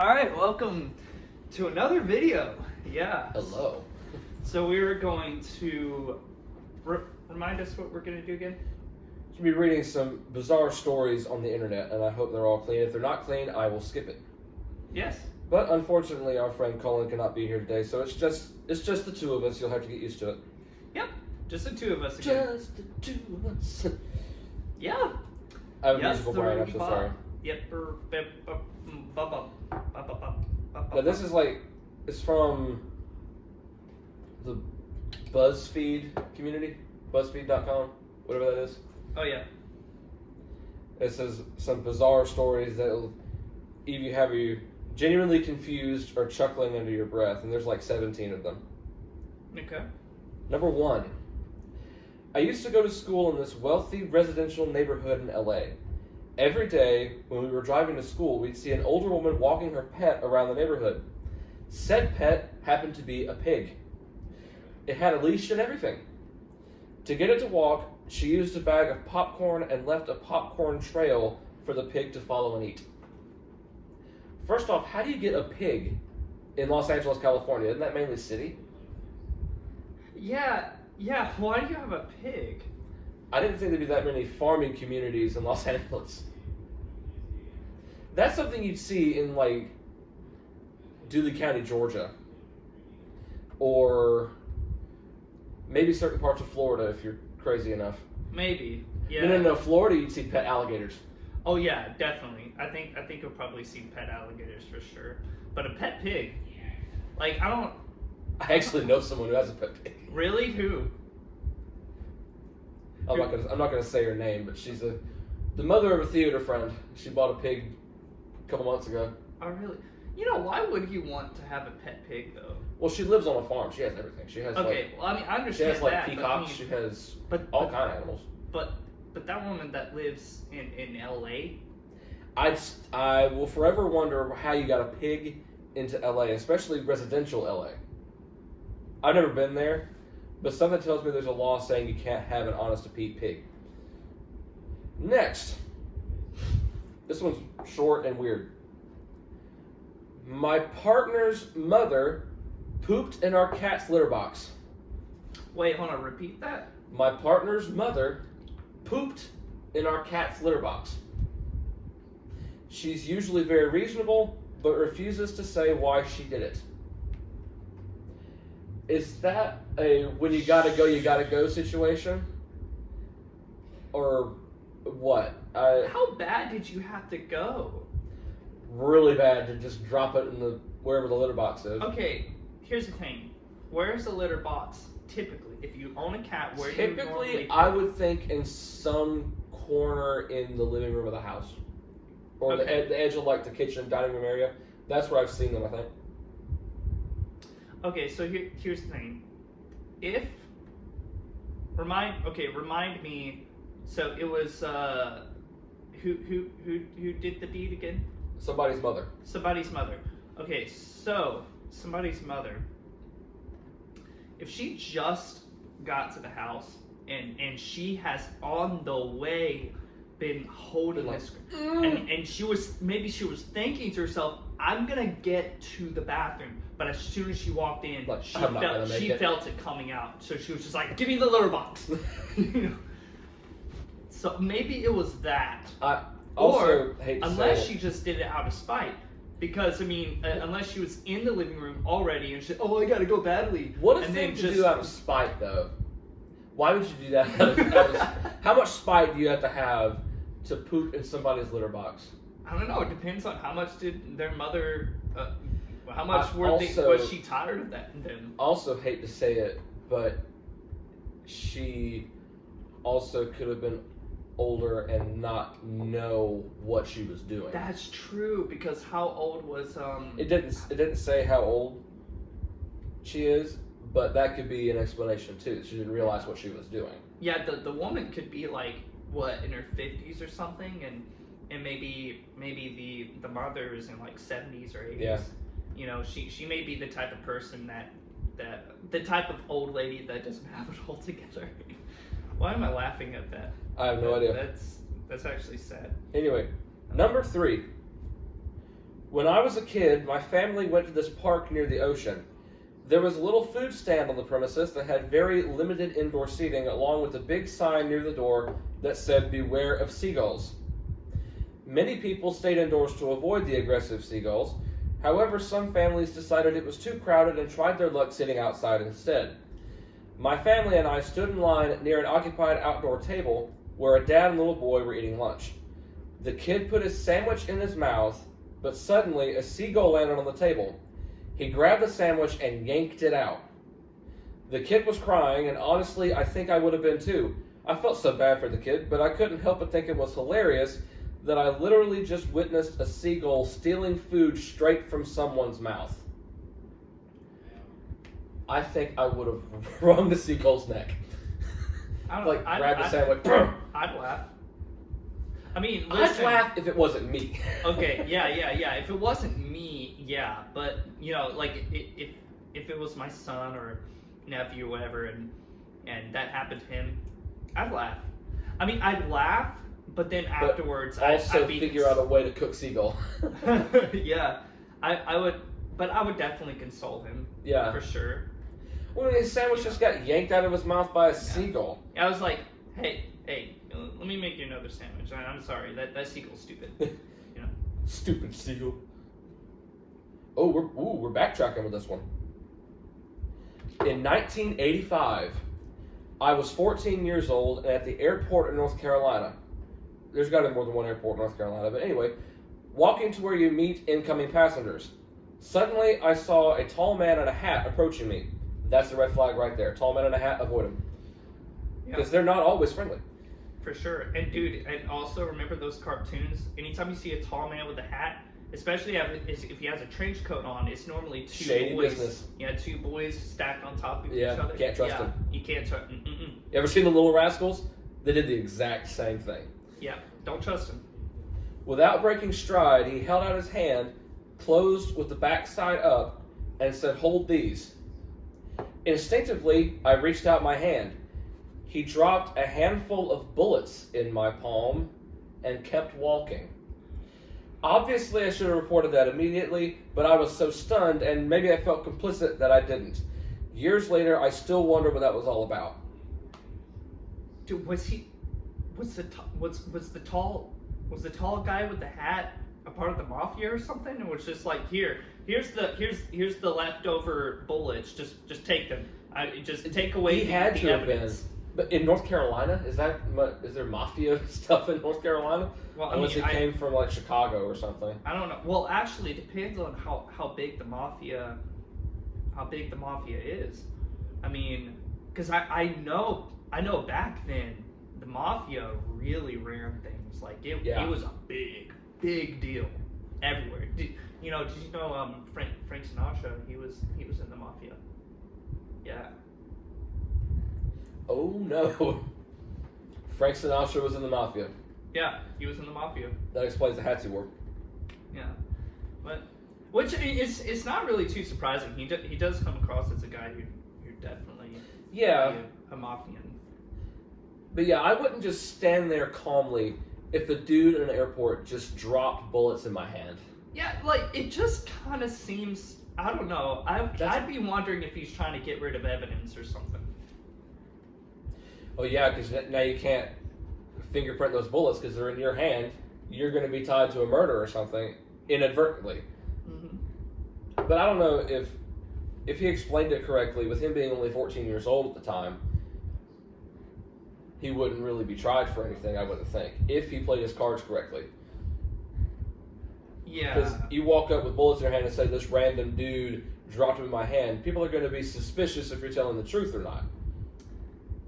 Alright, welcome to another video. Yeah. Hello. So we're going to remind us what we're going to do again? You'll be reading some bizarre stories on the internet, and I hope they're all clean. If they're not clean, I will skip it. Yes. But unfortunately, our friend Colin cannot be here today, so it's just the two of us. You'll have to get used to it. Yep. Just the two of us again. Just the two of us. Yeah. I have a musical brain. I'm so sorry. Yep. Now this is it's from the BuzzFeed community, BuzzFeed.com, whatever that is. Oh yeah. It says some bizarre stories that will either have you genuinely confused or chuckling under your breath, and there's like 17 of them. Okay. Number 1. I used to go to school in this wealthy residential neighborhood in LA. Every day, when we were driving to school, we'd see an older woman walking her pet around the neighborhood. Said pet happened to be a pig. It had a leash and everything. To get it to walk, she used a bag of popcorn and left a popcorn trail for the pig to follow and eat. First off, how do you get a pig in Los Angeles, California? Isn't that mainly city? Yeah. Why do you have a pig? I didn't think there'd be that many farming communities in Los Angeles. That's something you'd see in, Dooley County, Georgia. Or maybe certain parts of Florida, if you're crazy enough. Maybe. Yeah. No. Florida, you'd see pet alligators. Oh, yeah, definitely. I think you'll probably see pet alligators for sure. But a pet pig? I actually know someone who has a pet pig. Really? Who? I'm not gonna say her name, but she's the mother of a theater friend. She bought a pig a couple months ago. Oh, really? Why would you want to have a pet pig, though? Well, she lives on a farm. She has everything. She has I understand she has that. peacocks. She has all kind of animals. But that woman that lives in LA. I will forever wonder how you got a pig into LA, especially residential LA. I've never been there, but something tells me there's a law saying you can't have an honest-to-pete pig. Next. This one's short and weird. My partner's mother pooped in our cat's litter box. Wait, hold on, repeat that? My partner's mother pooped in our cat's litter box. She's usually very reasonable, but refuses to say why she did it. Is that a when you gotta go situation? Or what? How bad did you have to go? Really bad to just drop it in wherever the litter box is. Okay, here's the thing. Where's the litter box typically? If you own a cat, where do you normally I would think in some corner in the living room of the house. Or the edge of the kitchen, dining room area. That's where I've seen them, I think. Okay, so here's the thing. Remind me. So it was who did the deed again? Somebody's mother. Somebody's mother. Okay, so somebody's mother. If she just got to the house and she has on the way been holding this, and she was thinking to herself, I'm gonna get to the bathroom, but as soon as she walked in, she felt it coming out. So she was just like, "Give me the litter box." So maybe it was that. I also hate to unless say she just did it out of spite. Because unless she was in the living room already and she said, "Oh, I gotta go badly." What a thing to do out of spite, though. Why would you do that? How much spite do you have to poop in somebody's litter box? I don't know. It depends on how much did their mother. How much was she tired of that? Then also hate to say it, but she also could have been older and not know what she was doing. That's true, because how old was It didn't say how old she is, but that could be an explanation too. She didn't realize what she was doing. Yeah, the woman could be in her 50s or something, and maybe the mother is in 70s or 80s. Yeah. She may be the type of person that the type of old lady that doesn't have it all together. Why am I laughing at that? I have no idea. That's actually sad. Anyway, number 3. When I was a kid, my family went to this park near the ocean. There was a little food stand on the premises that had very limited indoor seating, along with a big sign near the door that said, "Beware of seagulls." Many people stayed indoors to avoid the aggressive seagulls. However, some families decided it was too crowded and tried their luck sitting outside instead. My family and I stood in line near an occupied outdoor table where a dad and little boy were eating lunch. The kid put his sandwich in his mouth, but suddenly a seagull landed on the table. He grabbed the sandwich and yanked it out. The kid was crying, and honestly, I think I would have been too. I felt so bad for the kid, but I couldn't help but think it was hilarious that I literally just witnessed a seagull stealing food straight from someone's mouth. I think I would have wrung the seagull's neck. Grab the sandwich. I'd laugh. I mean, I'd listen. laugh if it wasn't me. Okay, yeah. If it wasn't me, yeah. But, like, if it was my son or nephew or whatever, and that happened to him, I'd laugh. I mean, I'd laugh, but then afterwards, I'd figure out a way to cook seagull. Yeah, I would, but I would definitely console him. Yeah, for sure. Well, his sandwich just got yanked out of his mouth by a seagull. I was like, hey, let me make you another sandwich. I'm sorry, that seagull's stupid. Stupid seagull. Oh, we're backtracking with this one. In 1985, I was 14 years old and at the airport in North Carolina. There's got to be more than one airport in North Carolina, but anyway, walking to where you meet incoming passengers. Suddenly, I saw a tall man in a hat approaching me. That's the red flag right there. Tall man in a hat, avoid him. Because they're not always friendly. For sure. And dude, and also remember those cartoons? Anytime you see a tall man with a hat, especially if he has a trench coat on, it's normally two Shady boys. business. Yeah, two boys stacked on top of each Yeah, other. can't trust them. You can't trust them. You ever seen The Little Rascals? They did the exact same thing. Yeah, don't trust him. Without breaking stride, he held out his hand, closed with the backside up, and said, "Hold these." Instinctively, I reached out my hand. He dropped a handful of bullets in my palm and kept walking. Obviously, I should have reported that immediately, but I was so stunned, and maybe I felt complicit that I didn't. Years later, I still wonder what that was all about. Dude, was the tall guy with the hat a part of the mafia or something? It was just like, here's the leftover bullets. Just take them. Just take away He the had to have been. evidence. But in North Carolina, is there mafia stuff in North Carolina? Well, Unless it came from like Chicago or something. I don't know. Well, actually, it depends on how big the mafia is. I mean, because I know back then the mafia really ran things. Like it was a big deal everywhere. Did you know Frank Sinatra? He was in the mafia. Yeah. Oh no. Frank Sinatra was in the mafia. Yeah, he was in the mafia. That explains the hats he wore. Yeah, but which it's not really too surprising. He does come across as a guy who definitely be a mafian. But yeah, I wouldn't just stand there calmly if the dude in an airport just dropped bullets in my hand. Yeah, like it just kind of seems. I don't know. I'd be wondering if he's trying to get rid of evidence or something. Oh yeah, because now you can't fingerprint those bullets because they're in your hand. You're going to be tied to a murder or something inadvertently. Mm-hmm. But I don't know if he explained it correctly. With him being only 14 years old at the time, he wouldn't really be tried for anything, I wouldn't think, if he played his cards correctly. Yeah. Because you walk up with bullets in your hand and say, "This random dude dropped them in my hand," people are going to be suspicious if you're telling the truth or not.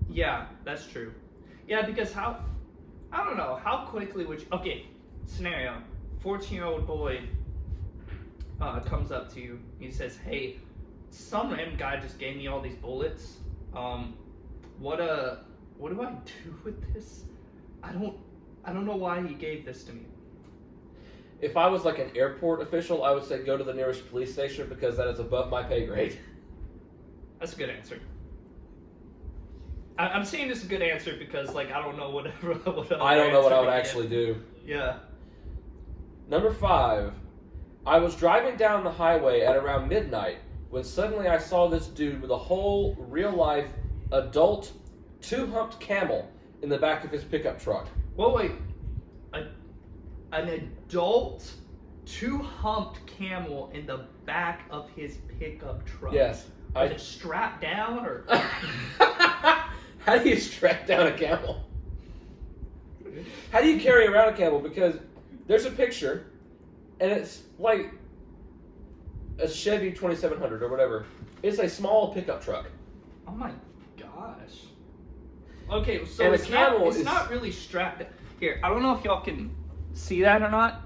Yeah, that's true. Yeah, because I don't know, how quickly would you... Okay, scenario. 14-year-old boy comes up to you. He says, "Hey, some random guy just gave me all these bullets. What do I do with this? I don't know why he gave this to me." If I was like an airport official, I would say go to the nearest police station because that is above my pay grade. That's a good answer. I'm saying this is a good answer because, like, I don't know what I don't know what I would actually do. Yeah. Number 5. I was driving down the highway at around midnight when suddenly I saw this dude with a whole real-life adult two-humped camel in the back of his pickup truck. Well, wait. An adult two-humped camel in the back of his pickup truck. Yes. Was it strapped down or? How do you strap down a camel? How do you carry around a camel? Because there's a picture, and it's like a Chevy 2700 or whatever. It's a small pickup truck. Oh my gosh. Okay, so And a it's camel not, is not really strapped. Here, I don't know if y'all can see that or not.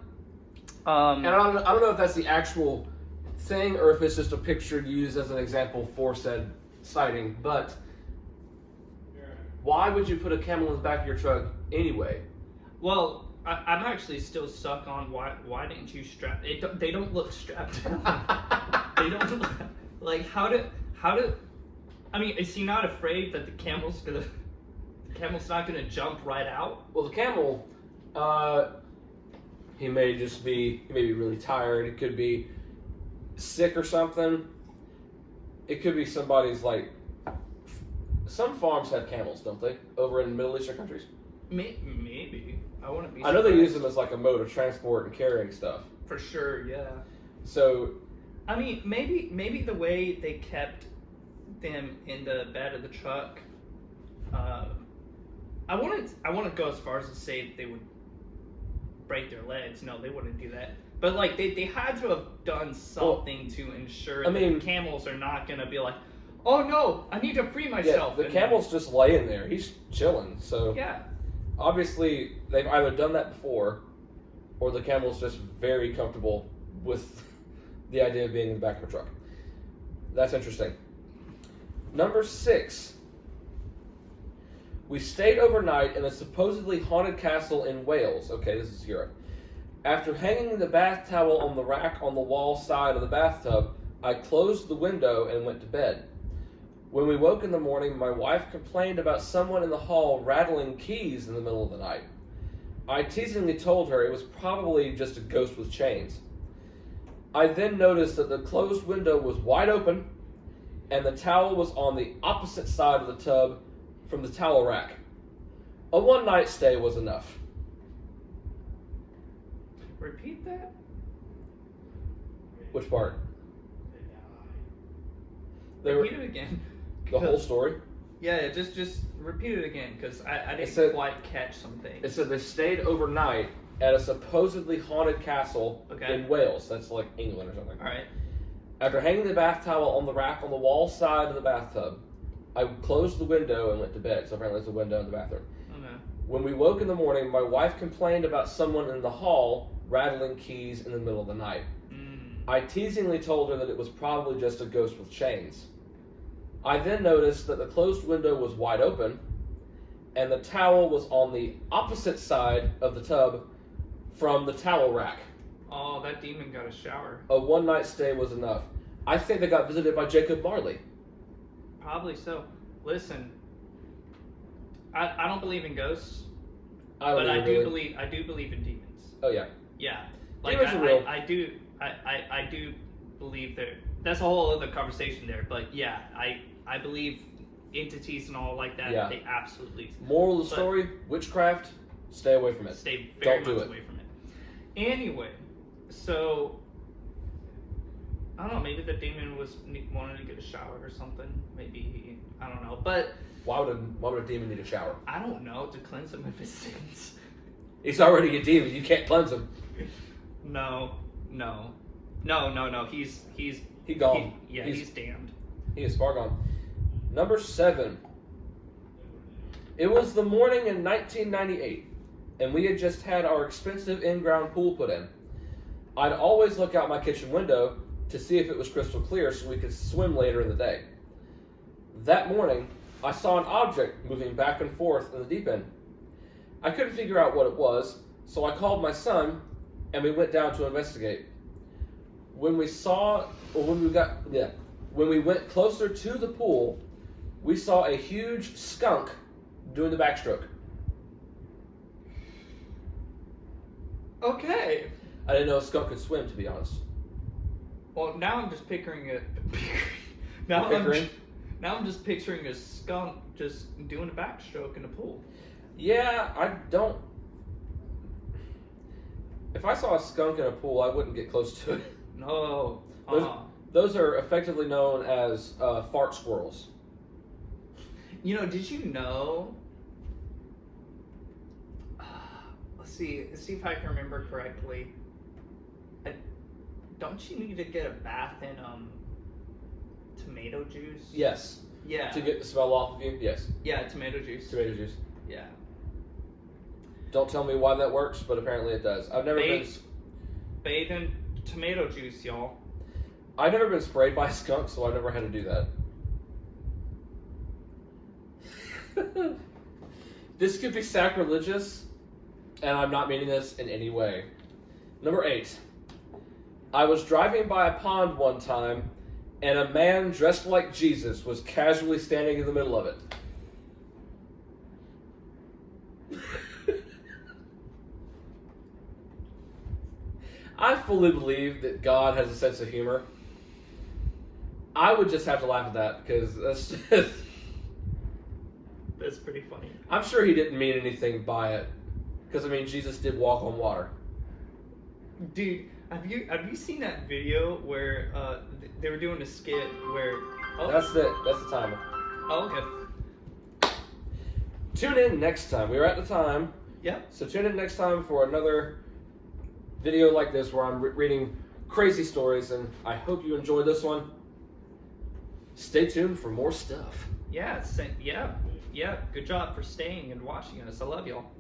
And I don't know if that's the actual thing or if it's just a picture used as an example for said sighting, but why would you put a camel in the back of your truck anyway? Well, I'm actually still stuck on why didn't you strap? They don't look strapped down. They don't look, like how do. I mean, is he not afraid that the camel's not gonna jump right out? Well, the camel, he may be really tired. It could be sick or something. It could be somebody's like. Some farms have camels, don't they? Over in Middle Eastern countries. Maybe. I wouldn't be. I know they surprised. use them as like a mode of transport and carrying stuff. For sure, yeah. So, I mean, maybe the way they kept them in the bed of the truck. I want to go as far as to say that they would break their legs. No, they wouldn't do that. But like they had to have done something to ensure that the camels are not gonna be like, oh no, I need to free myself. Yeah, the camel's just laying there. He's chilling. So yeah. Obviously, they've either done that before, or the camel's just very comfortable with the idea of being in the back of a truck. That's interesting. Number 6. We stayed overnight in a supposedly haunted castle in Wales. Okay, this is Europe. After hanging the bath towel on the rack on the wall side of the bathtub, I closed the window and went to bed. When we woke in the morning, my wife complained about someone in the hall rattling keys in the middle of the night. I teasingly told her it was probably just a ghost with chains. I then noticed that the closed window was wide open and the towel was on the opposite side of the tub from the towel rack. A one-night stay was enough. Repeat that? Which part? Repeat it again. The whole story? Yeah, just repeat it again, because I didn't quite catch something. It said they stayed overnight at a supposedly haunted castle in Wales. That's like England or something. All right. After hanging the bath towel on the rack on the wall side of the bathtub, I closed the window and went to bed. So apparently there's a window in the bathroom. Okay. When we woke in the morning, my wife complained about someone in the hall rattling keys in the middle of the night. I teasingly told her that it was probably just a ghost with chains. I then noticed that the closed window was wide open, and the towel was on the opposite side of the tub from the towel rack. Oh, that demon got a shower. A one-night stay was enough. I think they got visited by Jacob Marley. Probably so. Listen, I don't believe in ghosts, but I do believe in demons. Oh yeah. Yeah, like demons are real. I do believe that. That's a whole other conversation there, but yeah, I believe entities and all like that. Yeah. They absolutely. Moral of the story: witchcraft. Stay away from it. Stay very Don't do much it. away from it. Anyway, so I don't know. Maybe the demon was wanting to get a shower or something. Maybe I don't know. But why would a demon need a shower? I don't know, to cleanse him of his sins. He's already a demon. You can't cleanse him. No. He's gone. He's damned. He is far gone. Number 7. It was the morning in 1998, and we had just had our expensive in-ground pool put in. I'd always look out my kitchen window to see if it was crystal clear so we could swim later in the day. That morning, I saw an object moving back and forth in the deep end. I couldn't figure out what it was, so I called my son, and we went down to investigate. When we went closer to the pool, we saw a huge skunk doing the backstroke. Okay. I didn't know a skunk could swim, to be honest. Well, now I'm just picturing it. Now I'm just picturing a skunk just doing a backstroke in a pool. Yeah, I don't. If I saw a skunk in a pool, I wouldn't get close to it. No. Those are effectively known as fart squirrels. You know, did you know? Let's see if I can remember correctly. Don't you need to get a bath in tomato juice? Yes. Yeah. To get the smell off of you? Yes. Yeah, tomato juice. Tomato juice. Yeah. Don't tell me why that works, but apparently it does. I've never been... Bathe in tomato juice, y'all. I've never been sprayed by a skunk, so I never had to do that. This could be sacrilegious, and I'm not meaning this in any way. Number 8. I was driving by a pond one time, and a man dressed like Jesus was casually standing in the middle of it. I fully believe that God has a sense of humor. I would just have to laugh at that, because that's just... That's pretty funny. I'm sure he didn't mean anything by it, because, I mean, Jesus did walk on water. Dude, have you seen that video where they were doing a skit where... Oh. That's the timer. Oh, okay. Tune in next time. We are at the time. Yep. So tune in next time for another video like this where I'm reading crazy stories, and I hope you enjoyed this one. Stay tuned for more stuff. Yeah, yeah. Good job for staying and watching us. I love y'all.